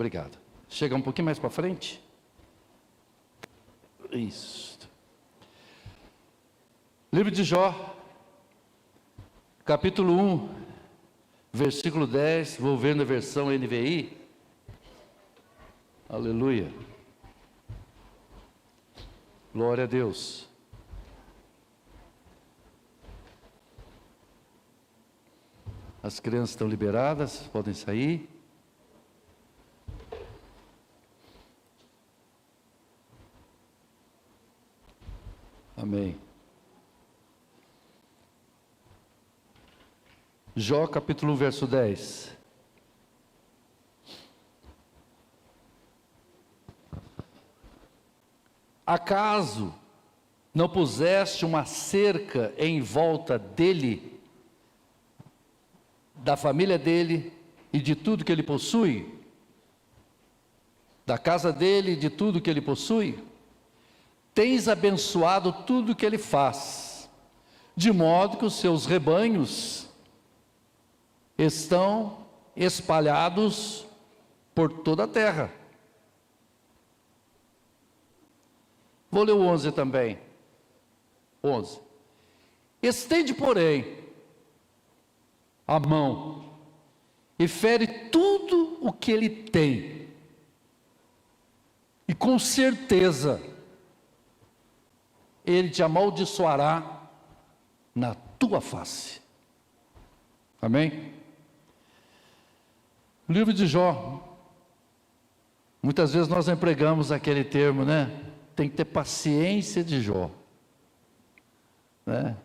Obrigado. Chega um pouquinho mais para frente. Isso. Livro de Jó, capítulo 1, versículo 10, vou ver na versão NVI. Aleluia. Glória a Deus. As crianças estão liberadas, podem sair. Amém. Jó capítulo 1, verso 10. Acaso não puseste uma cerca em volta dele, da família dele e de tudo que ele possui? Da casa dele e de tudo que ele possui? Tens abençoado tudo que ele faz, de modo que os seus rebanhos estão espalhados por toda a terra. Vou ler o 11 também. 11. Estende, porém, a mão e fere tudo o que ele tem, e com certeza ele te amaldiçoará na tua face. Amém? O livro de Jó, muitas vezes nós empregamos aquele termo, né? Tem que ter paciência de Jó, né?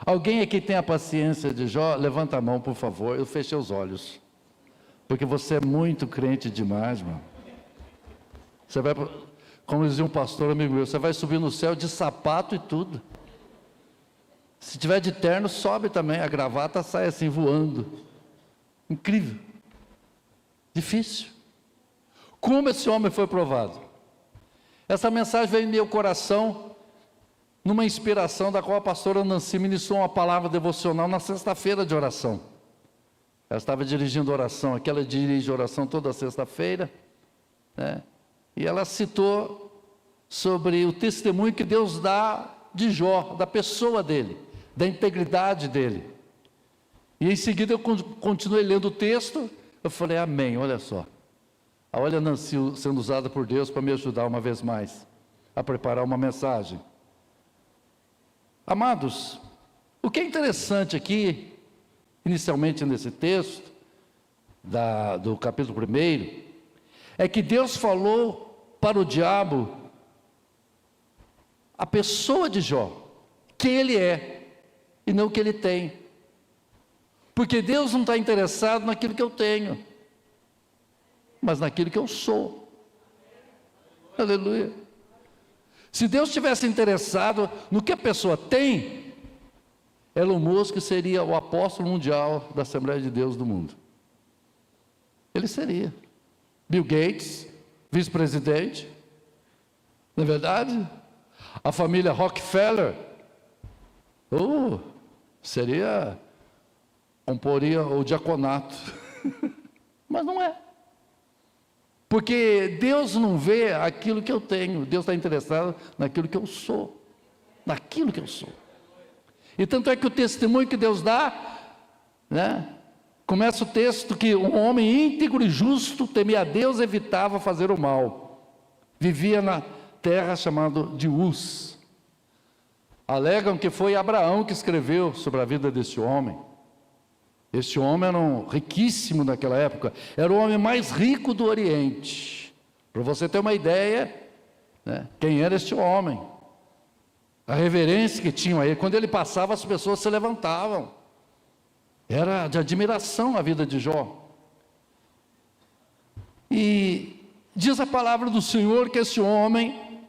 Alguém aqui tem a paciência de Jó? Levanta a mão, por favor. Eu fechei os olhos, porque você é muito crente demais, irmão. Você vai, como dizia um pastor amigo meu, você vai subir no céu de sapato e tudo. Se tiver de terno, sobe também, a gravata sai assim voando. Incrível. Difícil. Como esse homem foi provado? Essa mensagem veio em meu coração numa inspiração da qual a pastora Nancy ministrou uma palavra devocional na sexta-feira de oração. Ela estava dirigindo oração, aqui ela dirige oração toda sexta-feira, né? E ela citou sobre o testemunho que Deus dá de Jó, da pessoa dele, da integridade dele. E em seguida eu continuei lendo o texto, eu falei, amém, olha só. Olha a Nancy sendo usada por Deus para me ajudar uma vez mais a preparar uma mensagem. Amados, o que é interessante aqui, inicialmente nesse texto, do capítulo 1, é que Deus falou para o diabo a pessoa de Jó, quem ele é, e não o que ele tem. Porque Deus não está interessado naquilo que eu tenho, mas naquilo que eu sou. Aleluia. Se Deus tivesse interessado no que a pessoa tem, Elon Musk seria o apóstolo mundial da Assembleia de Deus do mundo. Ele seria. Bill Gates, vice-presidente, não é verdade? A família Rockefeller, comporia o diaconato. Mas não é. Porque Deus não vê aquilo que eu tenho, Deus está interessado naquilo que eu sou, naquilo que eu sou. E tanto é que o testemunho que Deus dá, né? Começa o texto que um homem íntegro e justo temia a Deus, evitava fazer o mal, vivia na terra chamada de Uz. Alegam que foi Abraão que escreveu sobre a vida desse homem. Este homem era riquíssimo naquela época, era o homem mais rico do Oriente. Para você ter uma ideia, né, quem era este homem, a reverência que tinham a ele, quando ele passava as pessoas se levantavam, era de admiração a vida de Jó. E diz a palavra do Senhor que esse homem,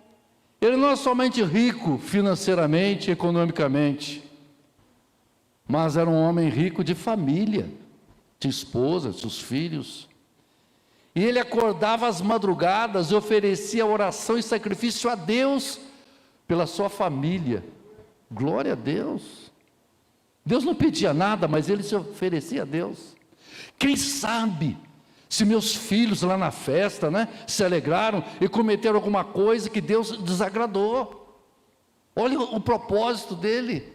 ele não é somente rico financeiramente, economicamente, mas era um homem rico de família, de esposa, de seus filhos. E ele acordava às madrugadas e oferecia oração e sacrifício a Deus pela sua família. Glória a Deus. Deus não pedia nada, mas ele se oferecia a Deus. Quem sabe, Se meus filhos lá na festa, né, se alegraram e cometeram alguma coisa que Deus desagradou. Olha o propósito dele,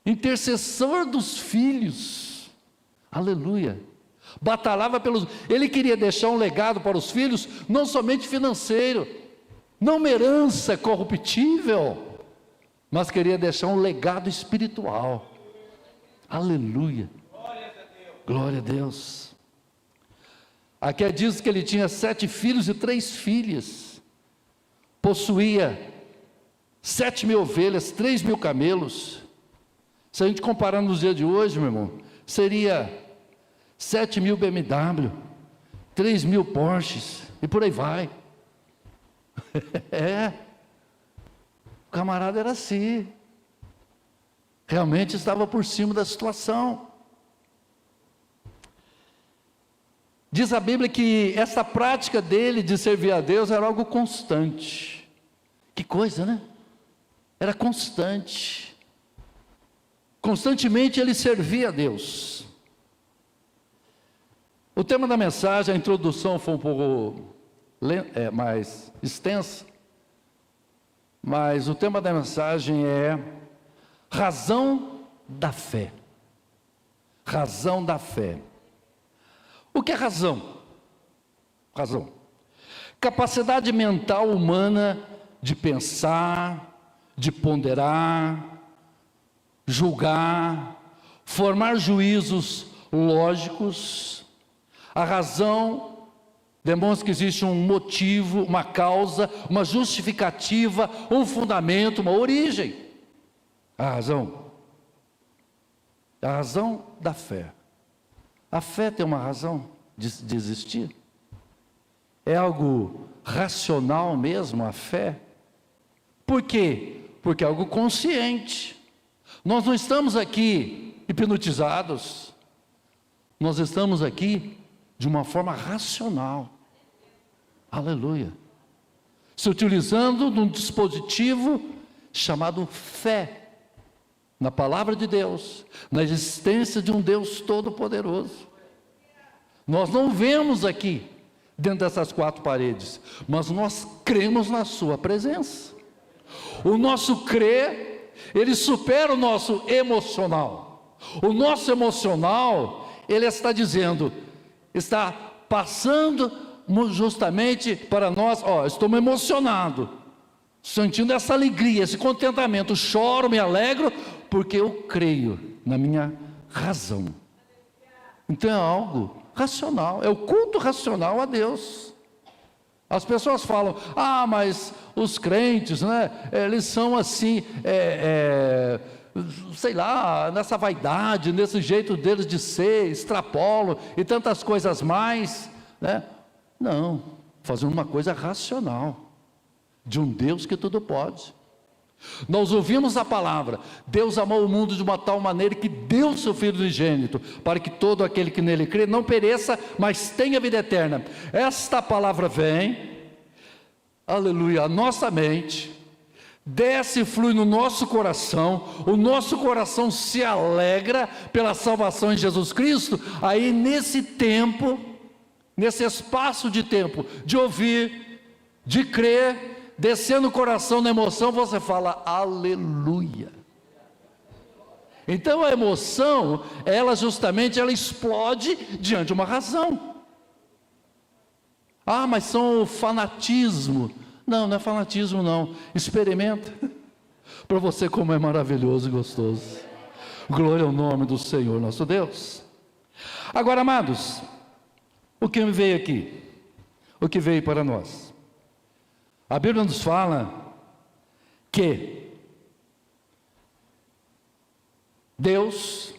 intercessor dos filhos, aleluia. Batalhava pelos, ele queria deixar um legado para os filhos, não somente financeiro, não uma herança corruptível, mas queria deixar um legado espiritual, aleluia, glória a Deus. Aqui diz que ele tinha 7 filhos e 3 filhas, possuía 7.000 ovelhas, 3.000 camelos. Se a gente comparar nos dias de hoje, meu irmão, seria 7.000 BMW, 3.000 Porsches, e por aí vai. O camarada era assim, realmente estava por cima da situação. Diz a Bíblia que essa prática dele de servir a Deus era algo constante. Que coisa, né? Era constante. Constantemente ele servia a Deus. O tema da mensagem, a introdução foi um pouco mais extensa, mas o tema da mensagem é razão da fé. Razão da fé. O que é razão? Razão. Capacidade mental humana de pensar, de ponderar, julgar, formar juízos lógicos. A razão demonstra que existe um motivo, uma causa, uma justificativa, um fundamento, uma origem. A razão da fé. A fé tem uma razão de existir? É algo racional mesmo, a fé? Por quê? Porque é algo consciente. Nós não estamos aqui hipnotizados, nós estamos aqui de uma forma racional, aleluia, se utilizando de um dispositivo chamado fé, na palavra de Deus, na existência de um Deus todo-poderoso. Nós não vemos aqui, dentro dessas 4 paredes, mas nós cremos na sua presença. O nosso crer, ele supera o nosso emocional. O nosso emocional, ele está dizendo, está passando justamente para nós, estou emocionado, sentindo essa alegria, esse contentamento, choro, me alegro, porque eu creio na minha razão. Então é algo racional, é o culto racional a Deus. As pessoas falam, mas os crentes, né, eles são assim, sei lá, nessa vaidade, nesse jeito deles de ser, extrapolam e tantas coisas mais, né? Não, fazendo uma coisa racional, de um Deus que tudo pode. Nós ouvimos a palavra, Deus amou o mundo de uma tal maneira que deu seu Filho unigênito, para que todo aquele que nele crê não pereça, mas tenha vida eterna. Esta palavra vem, aleluia, a nossa mente, desce e flui no nosso coração, o nosso coração se alegra pela salvação em Jesus Cristo. Aí nesse tempo, nesse espaço de tempo, de ouvir, de crer, descendo o coração na emoção, você fala aleluia. Então a emoção, ela explode diante de uma razão. Mas são fanatismo. Não é fanatismo não, experimenta, para você como é maravilhoso e gostoso. Glória ao nome do Senhor nosso Deus. Agora, amados, o que me veio aqui? O que veio para nós? A Bíblia nos fala que Deus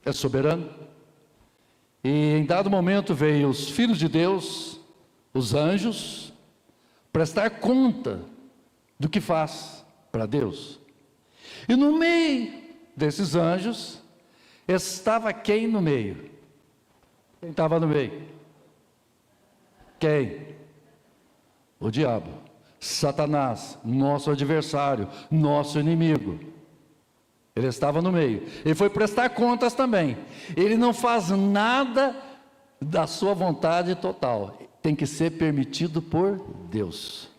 é soberano, e em dado momento veio os filhos de Deus, os anjos, prestar conta do que faz para Deus. E no meio desses anjos estava quem no meio? Quem estava no meio? Quem? O diabo, Satanás, nosso adversário, nosso inimigo. Ele estava no meio, ele foi prestar contas também. Ele não faz nada da sua vontade total. Tem que ser permitido por Deus.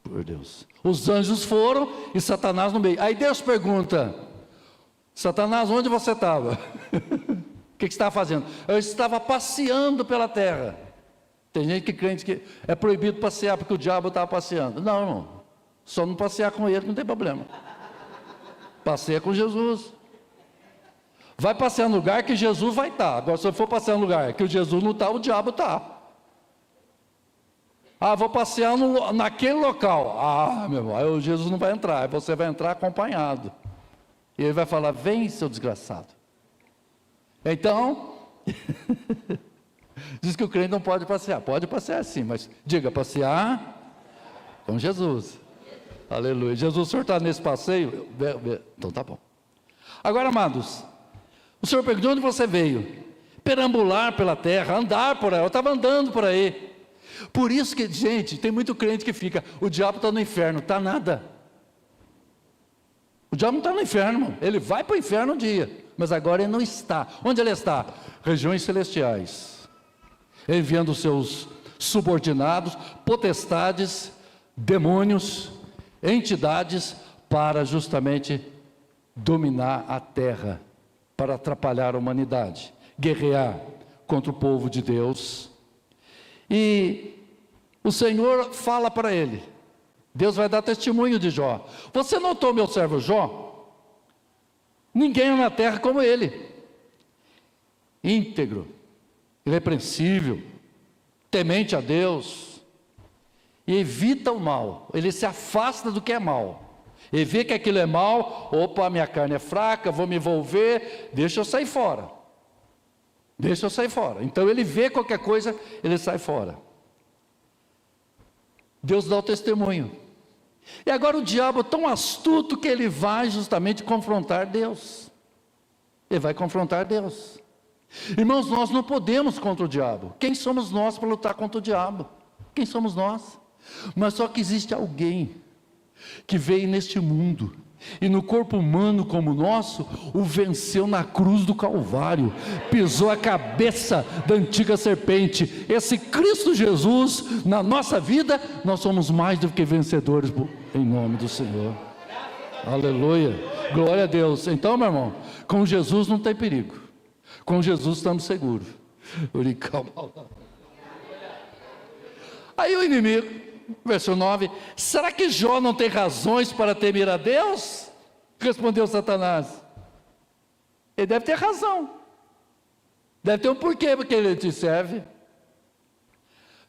Por Deus. Os anjos foram e Satanás no meio. Aí Deus pergunta: Satanás, onde você estava? O que você estava fazendo? Eu estava passeando pela terra. Tem gente que crente que é proibido passear porque o diabo estava passeando. Não, irmão. Só não passear com ele, não tem problema. Passeia com Jesus. Vai passear no lugar que Jesus vai estar. Agora, se eu for passear no lugar que o Jesus não está, o diabo está. Ah, vou passear naquele local. Ah, meu irmão, aí o Jesus não vai entrar. Aí você vai entrar acompanhado. E ele vai falar: vem, seu desgraçado. Então, diz que o crente não pode passear. Pode passear sim, mas diga: passear com Jesus. Aleluia. Jesus, o senhor está nesse passeio? Então tá bom. Agora, amados, o senhor perguntou: de onde você veio? Perambular pela terra, andar por aí. Eu estava andando por aí. Por isso que, gente, tem muito crente que fica: o diabo está no inferno. Está nada. O diabo não está no inferno, irmão. Ele vai para o inferno um dia, mas agora ele não está. Onde ele está? Regiões celestiais, enviando seus subordinados, potestades, demônios, entidades, para justamente dominar a terra, para atrapalhar a humanidade, guerrear contra o povo de Deus. E o Senhor fala para ele, Deus vai dar testemunho de Jó: você notou meu servo Jó? Ninguém na terra como ele, íntegro, irrepreensível, temente a Deus, e evita o mal. Ele se afasta do que é mal. Ele vê que aquilo é mal. Opa, minha carne é fraca, vou me envolver, deixa eu sair fora. Deixa eu sair fora. Então ele vê qualquer coisa, ele sai fora. Deus dá o testemunho. E agora o diabo é tão astuto que ele vai justamente confrontar Deus. Ele vai confrontar Deus. Irmãos, nós não podemos contra o diabo. Quem somos nós para lutar contra o diabo? Quem somos nós? Mas só que existe alguém que veio neste mundo e no corpo humano como o nosso, o venceu na cruz do Calvário, pisou a cabeça da antiga serpente. Esse Cristo Jesus, na nossa vida, nós somos mais do que vencedores, em nome do Senhor. Aleluia, glória a Deus. Então, meu irmão, com Jesus não tem perigo, com Jesus estamos seguros. Aí o inimigo, verso 9: será que Jó não tem razões para temer a Deus? Respondeu Satanás: ele deve ter razão, deve ter um porquê porque ele te serve.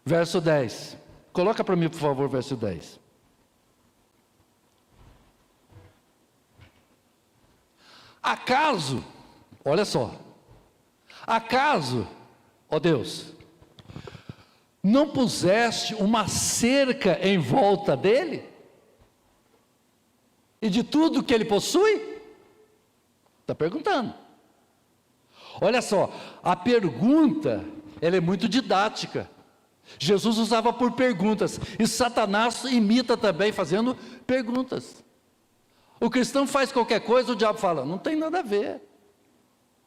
Verso 10, coloca para mim por favor, verso 10. Acaso, olha só, acaso, ó Deus, não puseste uma cerca em volta dele? E de tudo que ele possui? Está perguntando. Olha só, a pergunta, ela é muito didática. Jesus usava por perguntas, e Satanás imita também fazendo perguntas. O cristão faz qualquer coisa, o diabo fala: não tem nada a ver.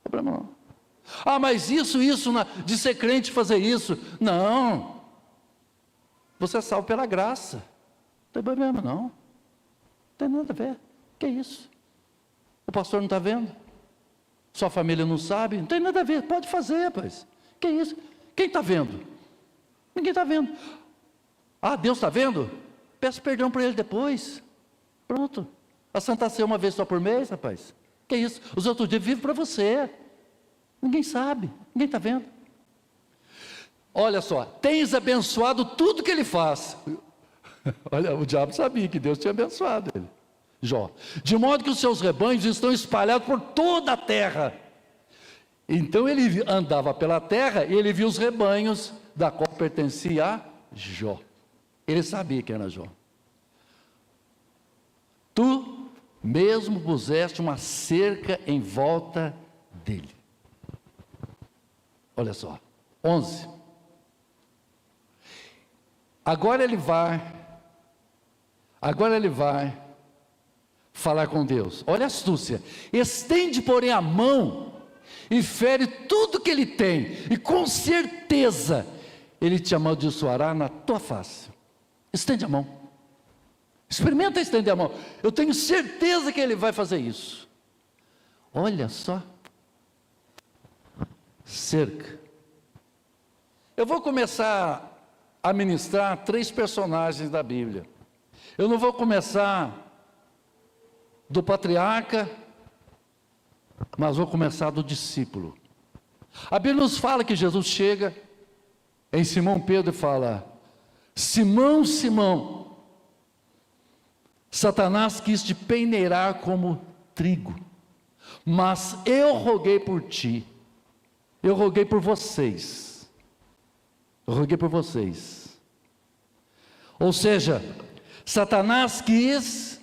Não problema não. Ah, mas isso, de ser crente fazer isso. Não. Você é salvo pela graça. Não tem problema não. Não tem nada a ver. Que isso? O pastor não está vendo? Sua família não sabe? Não tem nada a ver. Pode fazer, rapaz. Que isso? Quem está vendo? Ninguém está vendo. Ah, Deus está vendo? Peço perdão para ele depois. Pronto. A Santa Ceia uma vez só por mês, rapaz. Que isso? Os outros dias vivem para você. Ninguém sabe, ninguém está vendo. Olha só, tens abençoado tudo que ele faz. Olha, o diabo sabia que Deus tinha abençoado ele, Jó, de modo que os seus rebanhos estão espalhados por toda a terra. Então ele andava pela terra e ele viu os rebanhos da qual pertencia a Jó. Ele sabia quem era Jó. Tu mesmo puseste uma cerca em volta dele. Olha só, 11. Agora ele vai falar com Deus. Olha a astúcia. Estende, porém, a mão e fere tudo que ele tem, e com certeza ele te amaldiçoará na tua face. Estende a mão. Experimenta estender a mão. Eu tenho certeza que ele vai fazer isso. Olha só. Cerca. Eu vou começar a ministrar 3 personagens da Bíblia. Eu não vou começar do patriarca, mas vou começar do discípulo. A Bíblia nos fala que Jesus chega em Simão Pedro e fala: Simão, Simão, Satanás quis te peneirar como trigo, mas eu roguei por ti, eu roguei por vocês, eu roguei por vocês. Ou seja, Satanás quis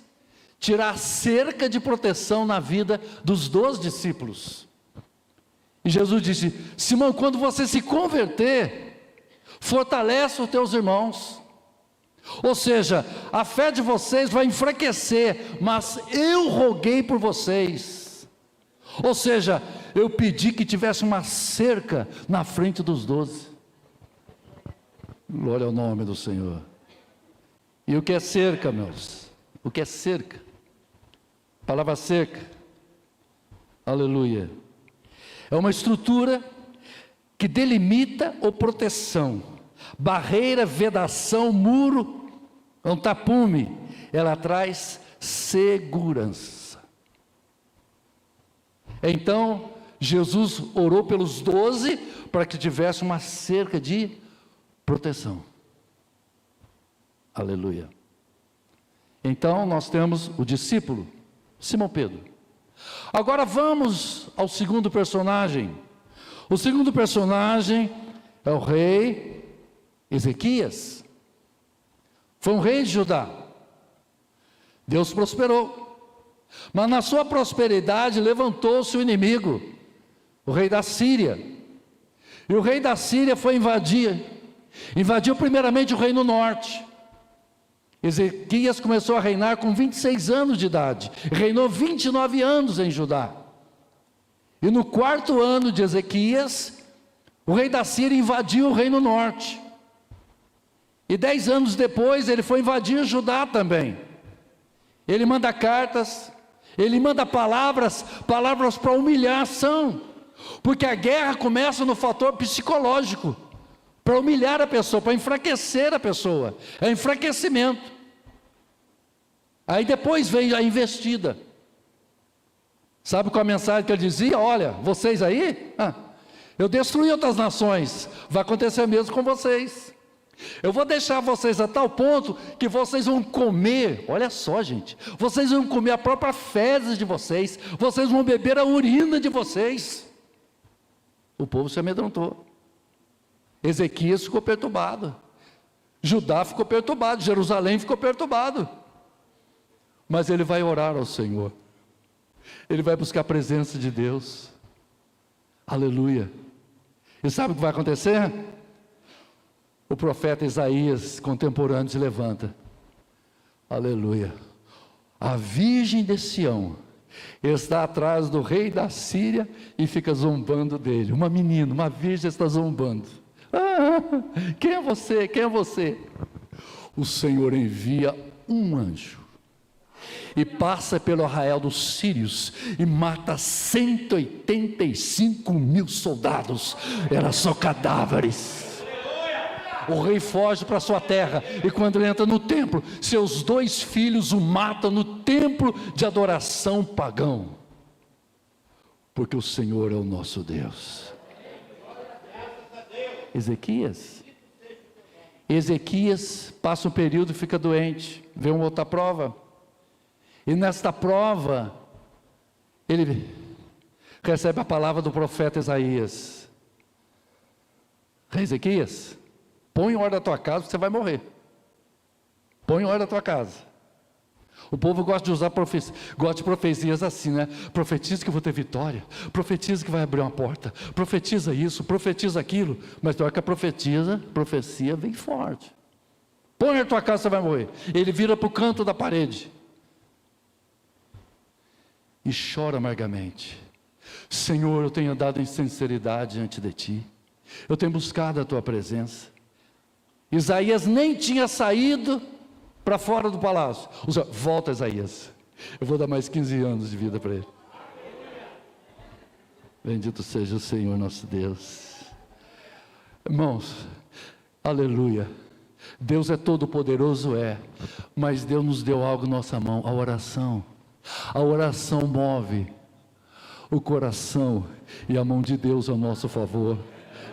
tirar cerca de proteção na vida dos 12 discípulos. E Jesus disse: Simão, quando você se converter, fortalece os teus irmãos. Ou seja, a fé de vocês vai enfraquecer, mas eu roguei por vocês. Ou seja, eu pedi que tivesse uma cerca na frente dos 12. Glória ao nome do Senhor. E o que é cerca, meus? O que é cerca? A palavra cerca, aleluia, é uma estrutura que delimita ou proteção, barreira, vedação, muro, um tapume. Ela traz segurança. Então, Jesus orou pelos 12 para que tivesse uma cerca de proteção. Aleluia. Então, nós temos o discípulo, Simão Pedro. Agora vamos ao segundo personagem. O segundo personagem é o rei Ezequias. Foi um rei de Judá. Deus prosperou, mas na sua prosperidade levantou-se o inimigo, o rei da Síria. E o rei da Síria foi invadiu primeiramente o reino norte. Ezequias começou a reinar com 26 anos de idade, reinou 29 anos em Judá. E no 4º ano de Ezequias, o rei da Síria invadiu o reino norte. E 10 anos depois ele foi invadir Judá também. Ele manda cartas, ele manda palavras para humilhação, porque a guerra começa no fator psicológico, para humilhar a pessoa, para enfraquecer a pessoa, é enfraquecimento. Aí depois vem a investida. Sabe qual a mensagem que ele dizia? Olha, vocês aí, eu destruí outras nações, vai acontecer mesmo com vocês. Eu vou deixar vocês a tal ponto que vocês vão comer, olha só gente, vocês vão comer a própria fezes de vocês, vocês vão beber a urina de vocês. O povo se amedrontou. Ezequias ficou perturbado, Judá ficou perturbado, Jerusalém ficou perturbado. Mas ele vai orar ao Senhor, ele vai buscar a presença de Deus, aleluia. E sabe o que vai acontecer? O profeta Isaías, contemporâneo, se levanta, aleluia. A virgem de Sião está atrás do rei da Síria e fica zombando dele. Uma menina, uma virgem está zombando. Quem é você? Quem é você? O Senhor envia um anjo e passa pelo arraial dos sírios e mata 185.000 soldados. Eram só cadáveres. O rei foge para sua terra, e quando ele entra no templo, seus 2 filhos o matam no templo de adoração pagão, porque o Senhor é o nosso Deus. Ezequias passa um período e fica doente, vem uma outra prova, e nesta prova ele recebe a palavra do profeta Isaías: Rei Ezequias, põe em ordem a tua casa, você vai morrer. Põe em ordem a tua casa. O povo gosta de usar gosta de profecias assim, né? Profetiza que eu vou ter vitória, profetiza que vai abrir uma porta, profetiza isso, profetiza aquilo, mas na hora que a profecia vem forte. Põe a tua casa, você vai morrer. Ele vira para o canto da parede e chora amargamente. Senhor, eu tenho andado em sinceridade diante de Ti, eu tenho buscado a Tua presença. Isaías nem tinha saído para fora do palácio. Volta, Isaías, eu vou dar mais 15 anos de vida para ele. Bendito seja o Senhor nosso Deus. Irmãos, aleluia. Deus é todo poderoso, mas Deus nos deu algo em nossa mão, a oração. A oração move o coração e a mão de Deus ao nosso favor.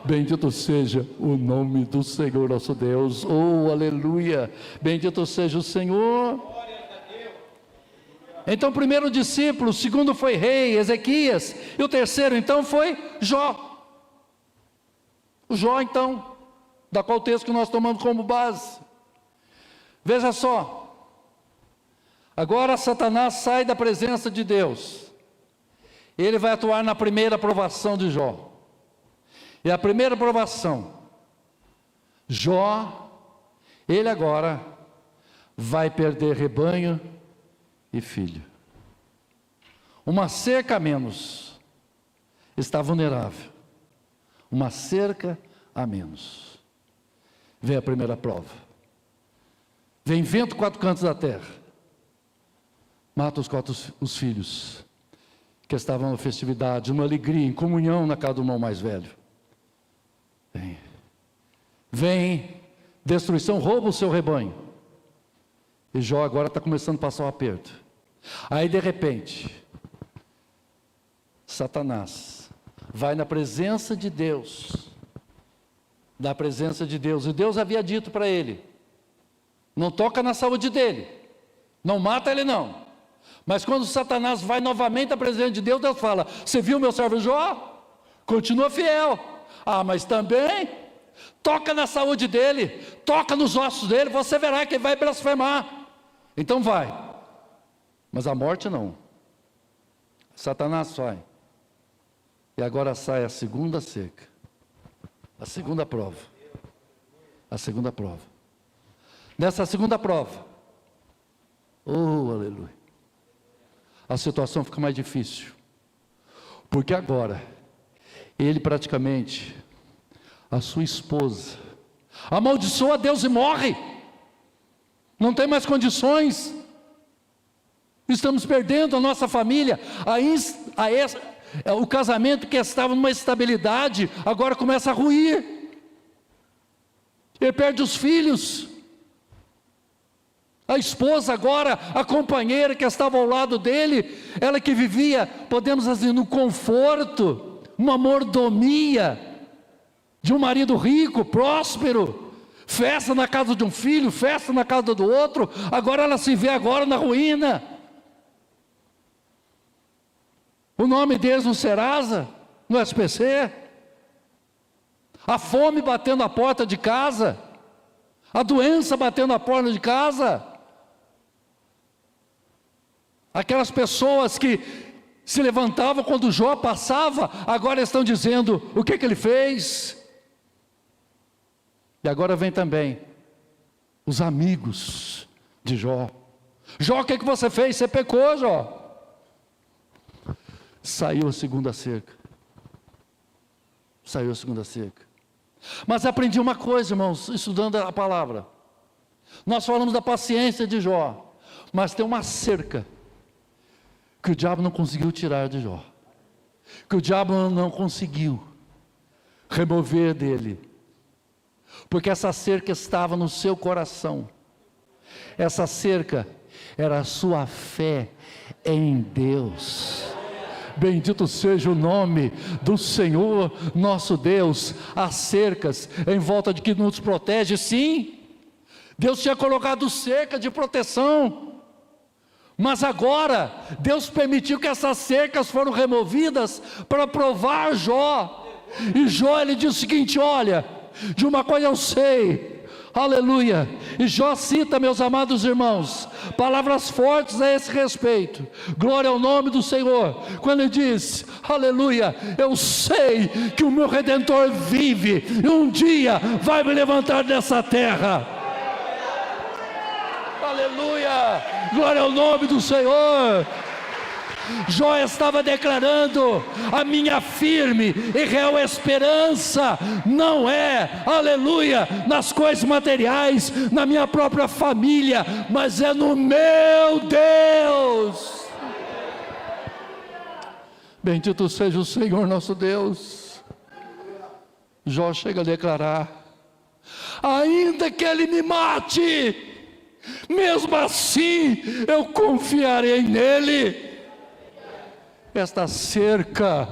Bendito seja o nome do Senhor nosso Deus. Oh, aleluia. Bendito seja o Senhor. Então o primeiro discípulo, o segundo foi rei, Ezequias, e o terceiro então foi Jó. O Jó então, da qual texto que nós tomamos como base. Veja só, agora Satanás sai da presença de Deus, ele vai atuar na primeira provação de Jó. E a primeira provação, Jó, ele agora vai perder rebanho e filho. Uma cerca a menos, está vulnerável. Uma cerca a menos. Vem a primeira prova. Vem vento 4 cantos da terra. Mata os filhos que estavam na festividade, uma alegria, em comunhão na casa do irmão mais velho. Vem destruição, rouba o seu rebanho. E Jó agora está começando a passar um aperto. Aí de repente, Satanás vai na presença de Deus. Da presença de Deus. E Deus havia dito para ele: não toca na saúde dele, não mata ele não. Mas quando Satanás vai novamente à presença de Deus, Deus fala: você viu meu servo Jó? Continua fiel. Ah, mas também toca na saúde dele, toca nos ossos dele, você verá que ele vai blasfemar. Então vai, mas a morte não. Satanás sai. E agora sai a segunda cerca, a segunda prova. A segunda prova. Nessa segunda prova, oh aleluia, a situação fica mais difícil, porque agora ele praticamente, a sua esposa, amaldiçoa Deus e morre. Não tem mais condições. Estamos perdendo a nossa família. O casamento que estava numa estabilidade, agora começa a ruir. Ele perde os filhos. A esposa agora, a companheira que estava ao lado dele, ela que vivia, podemos dizer, no conforto, uma mordomia de um marido rico, próspero, festa na casa de um filho, festa na casa do outro, agora ela se vê agora na ruína. O nome deles no Serasa, no SPC, a fome batendo a porta de casa, a doença batendo a porta de casa, aquelas pessoas que se levantavam quando Jó passava, agora estão dizendo: o que ele fez? E agora vem também os amigos de Jó. Jó, o que você fez? Você pecou, Jó. Saiu a segunda cerca. Saiu a segunda cerca. Mas aprendi uma coisa, irmãos, estudando a palavra. Nós falamos da paciência de Jó, mas tem uma cerca que o diabo não conseguiu tirar de Jó, que o diabo não conseguiu remover dele, porque essa cerca estava no seu coração. Essa cerca era a sua fé em Deus. Bendito seja o nome do Senhor nosso Deus. As cercas em volta de que nos protege, sim, Deus tinha colocado cerca de proteção. Mas agora, Deus permitiu que essas cercas foram removidas para provar Jó. E Jó, ele diz o seguinte: olha, de uma coisa eu sei, aleluia. E Jó cita, meus amados irmãos, palavras fortes a esse respeito. Glória ao nome do Senhor. Quando ele diz, aleluia, eu sei que o meu Redentor vive, e um dia vai me levantar dessa terra. Aleluia, glória ao nome do Senhor. Jó estava declarando: a minha firme e real esperança não é, aleluia, nas coisas materiais, na minha própria família, mas é no meu Deus. Bendito seja o Senhor nosso Deus. Jó chega a declarar: ainda que ele me mate, mesmo assim eu confiarei nele. Esta cerca,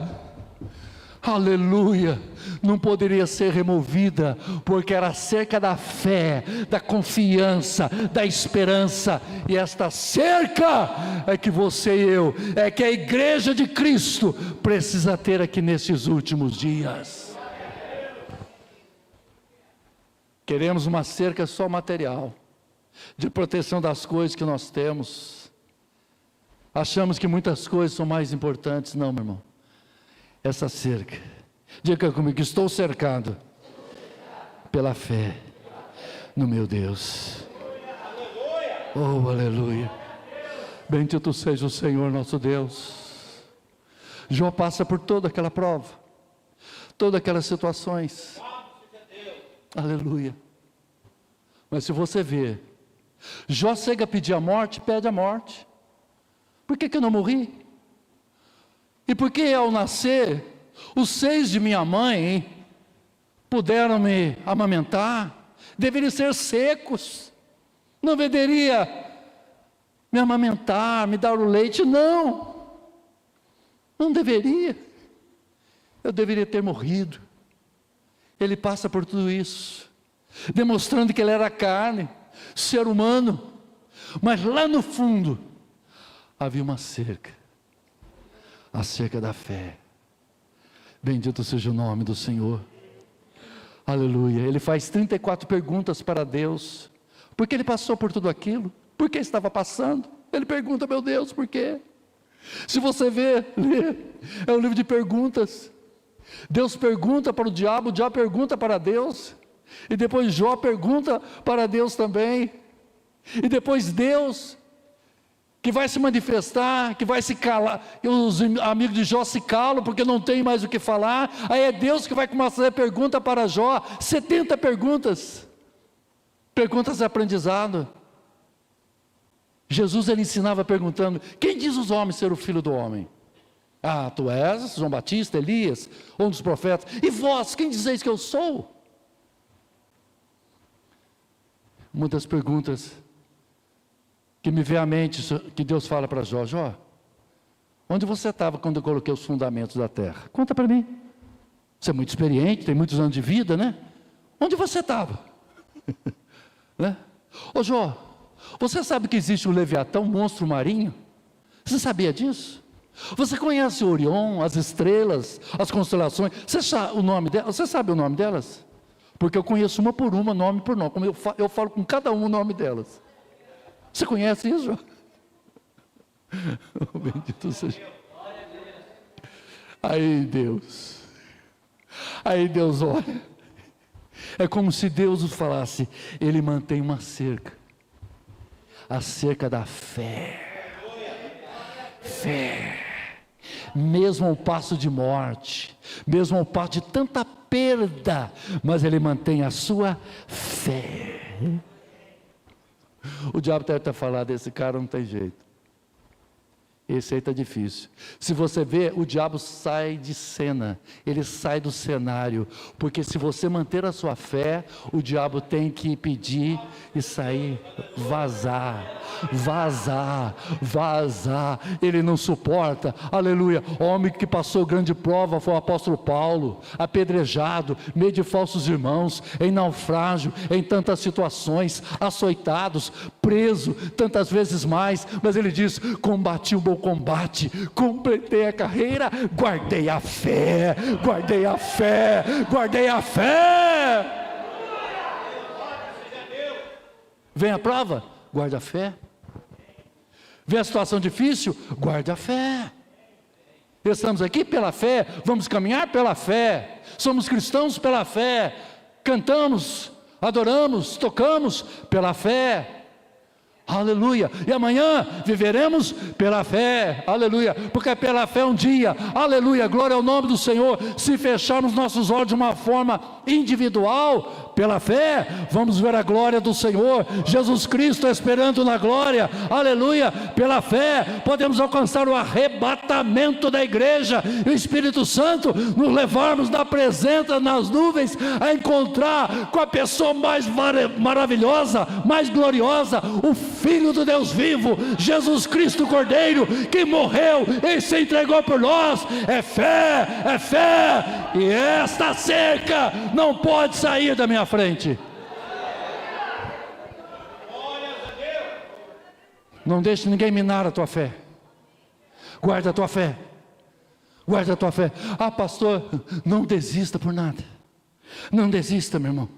aleluia, não poderia ser removida, porque era a cerca da fé, da confiança, da esperança. E esta cerca é que você e eu, é que a igreja de Cristo precisa ter aqui nesses últimos dias. Queremos uma cerca só material, de proteção das coisas que nós temos. Achamos que muitas coisas são mais importantes. Não, meu irmão. Essa cerca, diga comigo: estou cercado pela fé no meu Deus. Oh, aleluia. Bendito seja o Senhor nosso Deus. Jó passa por toda aquela prova, todas aquelas situações. Aleluia. Mas se você ver, Jó chega a pedir a morte, pede a morte. Por que eu não morri? E por que ao nascer, os seios de minha mãe puderam me amamentar? Deveriam ser secos. Não deveria me amamentar, me dar o leite? Não. Não deveria. Eu deveria ter morrido. Ele passa por tudo isso, demonstrando que ele era carne, ser humano, mas lá no fundo havia uma cerca, a cerca da fé. Bendito seja o nome do Senhor. Aleluia. Ele faz 34 perguntas para Deus. Por que ele passou por tudo aquilo? Por que estava passando? Ele pergunta: meu Deus, por quê? Se você lê, é um livro de perguntas. Deus pergunta para o diabo pergunta para Deus, e depois Jó pergunta para Deus também, e depois Deus, que vai se manifestar, que vai se calar, e os amigos de Jó se calam, porque não tem mais o que falar. Aí é Deus que vai começar a fazer pergunta para Jó, 70 perguntas de aprendizado. Jesus, ele ensinava perguntando: quem diz os homens ser o filho do homem? Ah, tu és João Batista, Elias, um dos profetas. E vós, quem dizeis que eu sou? Muitas perguntas que me vem à mente, que Deus fala para Jó: Jó, onde você estava quando eu coloquei os fundamentos da terra? Conta para mim. Você é muito experiente, tem muitos anos de vida, né? Onde você estava? Né? Ô Jó, você sabe que existe o Leviatão, um monstro marinho? Você sabia disso? Você conhece o Orion, as estrelas, as constelações? Você sabe o nome delas? Você sabe o nome delas? Porque eu conheço uma por uma, nome por nome. Como eu falo com cada um o nome delas. Você conhece isso? Oh, bendito seja. Aí Deus olha. É como se Deus nos falasse: ele mantém uma cerca, a cerca da fé. Fé. Mesmo ao passo de morte, mesmo ao passo de tanta perda, mas ele mantém a sua fé. O diabo deve ter falado: esse cara não tem jeito, esse aí está difícil. Se você vê, o diabo sai de cena, ele sai do cenário, porque se você manter a sua fé, o diabo tem que pedir e sair, vazar. Ele não suporta. Aleluia. O homem que passou grande prova foi o apóstolo Paulo, apedrejado, meio de falsos irmãos, em naufrágio, em tantas situações, açoitados, preso tantas vezes mais, mas ele diz: combati o bom combate, completei a carreira, guardei a fé. Vem a prova, guarda a fé. Vem a situação difícil, guarda a fé. Estamos aqui pela fé, vamos caminhar pela fé, somos cristãos pela fé, cantamos, adoramos, tocamos pela fé. Aleluia, e amanhã viveremos pela fé, aleluia, porque pela fé um dia, aleluia, glória ao nome do Senhor. Se fecharmos nossos olhos de uma forma individual, pela fé, vamos ver a glória do Senhor, Jesus Cristo esperando na glória, aleluia, pela fé, podemos alcançar o arrebatamento da igreja, e o Espírito Santo nos levarmos da presença nas nuvens, a encontrar com a pessoa mais maravilhosa, mais gloriosa, o Filho do Deus vivo, Jesus Cristo Cordeiro, que morreu e se entregou por nós. É fé, e esta cerca não pode sair da minha frente. Não deixe ninguém minar a tua fé. Guarda a tua fé. Guarda a tua fé. Ah, pastor, não desista por nada. Não desista, meu irmão.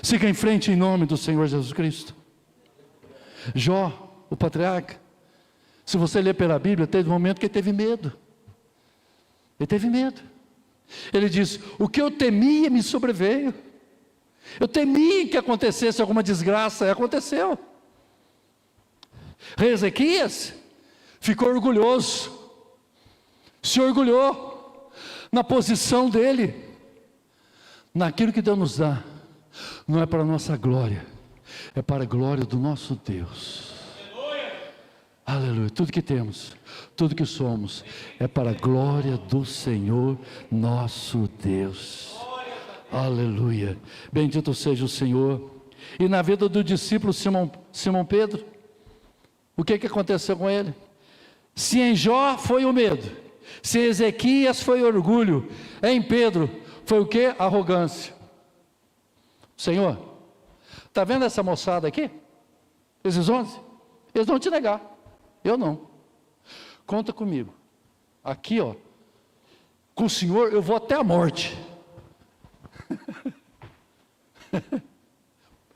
Siga em frente em nome do Senhor Jesus Cristo. Jó, o patriarca, se você ler pela Bíblia, teve um momento que ele teve medo. Ele teve medo. Ele diz: o que eu temia me sobreveio. Eu temia que acontecesse alguma desgraça, e aconteceu. Rei Ezequias ficou orgulhoso, se orgulhou na posição dele. Naquilo que Deus nos dá, não é para a nossa glória, é para a glória do nosso Deus. Aleluia. Tudo que temos, tudo que somos, é para a glória do Senhor nosso Deus. Aleluia. Bendito seja o Senhor. E na vida do discípulo Simão Pedro, o que aconteceu com ele? Se em Jó foi o medo, se em Ezequias foi orgulho, em Pedro foi o que? Arrogância. Senhor, está vendo essa moçada aqui? Esses 11? Eles vão te negar, eu não. Conta comigo. Aqui, ó, com o Senhor eu vou até a morte.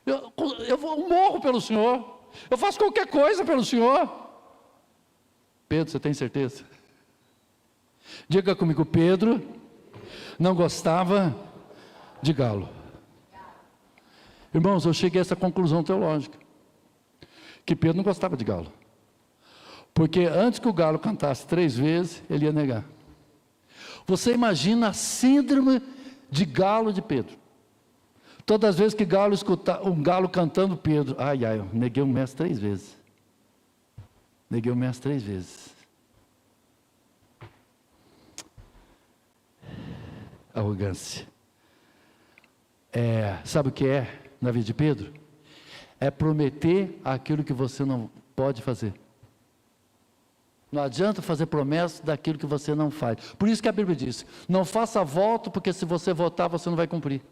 Eu morro pelo Senhor. Eu faço qualquer coisa pelo Senhor. Pedro, você tem certeza? Diga comigo, Pedro não gostava de galo. Irmãos, eu cheguei a essa conclusão teológica, que Pedro não gostava de galo, porque antes que o galo cantasse 3 vezes, ele ia negar. Você imagina a síndrome de galo de Pedro. Todas as vezes que galo escutar um galo cantando, Pedro, eu neguei o mestre 3 vezes. Neguei o mestre 3 vezes. Arrogância. Sabe o que é na vida de Pedro? É prometer aquilo que você não pode fazer. Não adianta fazer promessa daquilo que você não faz. Por isso que a Bíblia diz: não faça voto, porque se você votar, você não vai cumprir.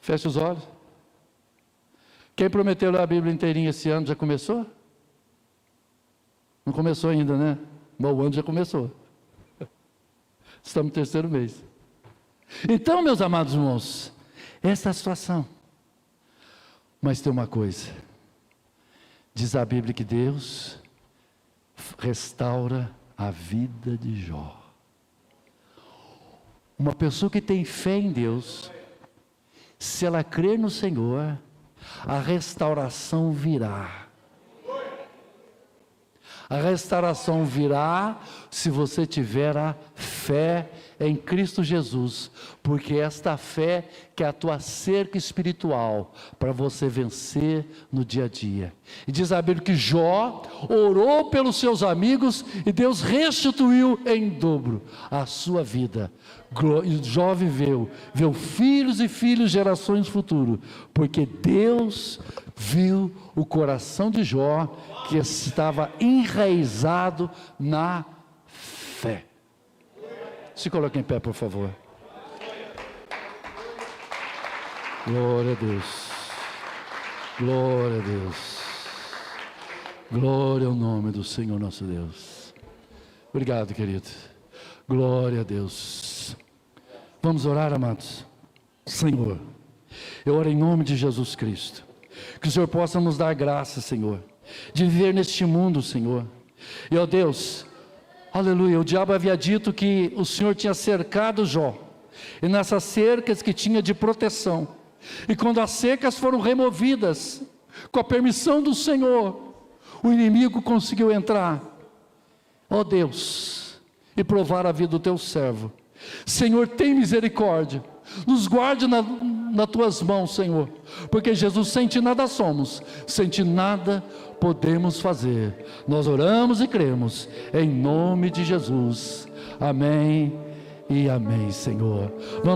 Feche os olhos. Quem prometeu ler a Bíblia inteirinha esse ano já começou? Não começou ainda, né? Mas o ano já começou. Estamos no 3º mês. Então, meus amados irmãos, essa é a situação. Mas tem uma coisa. Diz a Bíblia que Deus restaura a vida de Jó. Uma pessoa que tem fé em Deus, se ela crer no Senhor, a restauração virá. A restauração virá se você tiver a fé em Cristo Jesus, porque esta fé que é a tua cerca espiritual para você vencer no dia a dia. E diz a Bíblia que Jó orou pelos seus amigos e Deus restituiu em dobro a sua vida. Jó viu filhos e filhos, gerações futuras, porque Deus viu o coração de Jó, que estava enraizado na fé. Se coloque em pé, por favor. Glória a Deus. Glória a Deus. Glória ao nome do Senhor nosso Deus. Obrigado, querido. Glória a Deus. Vamos orar, amados. Senhor, eu oro em nome de Jesus Cristo, que o Senhor possa nos dar graça, Senhor, de viver neste mundo, Senhor. E, ó Deus, aleluia, o diabo havia dito que o Senhor tinha cercado Jó, e nessas cercas que tinha de proteção, E quando as secas foram removidas, com a permissão do Senhor, o inimigo conseguiu entrar, ó Deus, e provar a vida do teu servo. Senhor, tem misericórdia, nos guarde nas tuas mãos, Senhor, porque Jesus, sem ti nada somos, sem ti nada podemos fazer. Nós oramos e cremos, em nome de Jesus, amém e amém, Senhor. Vamos